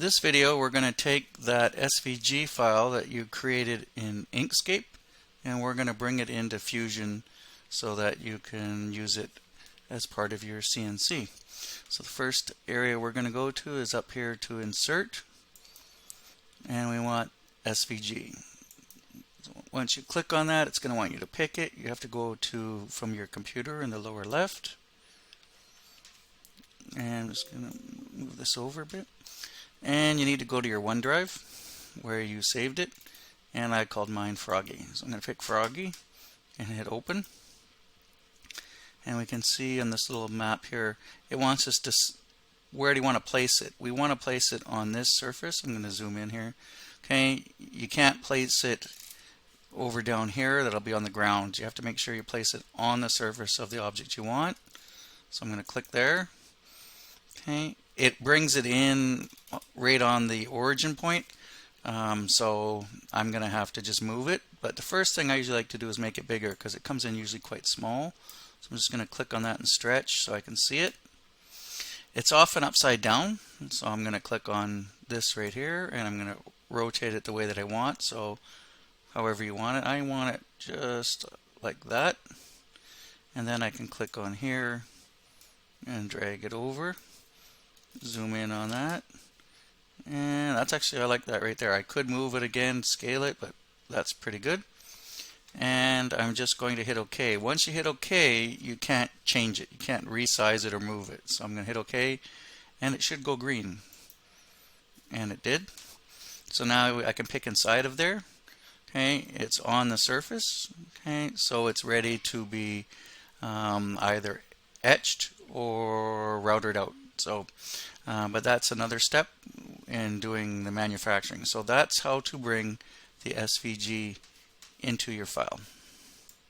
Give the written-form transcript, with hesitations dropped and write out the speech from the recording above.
this video we're going to take that SVG file that you created in Inkscape and we're going to bring it into Fusion so that you can use it as part of your CNC. So the first area we're going to go to is up here to Insert, and we want SVG. So once you click on that, it's going to want you to pick it. You have to go to from your computer in the lower left, and I'm just going to move this over a bit. And you need to go to your OneDrive where you saved it, and I called mine Froggy. So I'm going to pick Froggy and hit open. And we can see on this little map here, it wants us to, where do you want to place it? We want to place it on this surface. I'm going to zoom in here. Okay, you can't place it over down here, that'll be on the ground. You have to make sure you place it on the surface of the object you want. So I'm going to click there. Okay, it brings it in right on the origin point. So I'm going to have to just move it. But the first thing I usually like to do is make it bigger because it comes in usually quite small. So I'm just going to click on that and stretch so I can see it. It's often upside down, so I'm going to click on this right here and I'm going to rotate it the way that I want. So however you want it, I want it just like that. And then I can click on here and drag it over. Zoom in on that. And that's actually, I like that right there. I could move it again, scale it, but that's pretty good. And I'm just going to hit OK. Once you hit OK, you can't change it. You can't resize it or move it. So I'm going to hit OK, and it should go green. And it did. So now I can pick inside of there. Okay, it's on the surface. Okay, so it's ready to be either etched or routed out. So, but that's another step in doing the manufacturing. So that's how to bring the SVG into your file.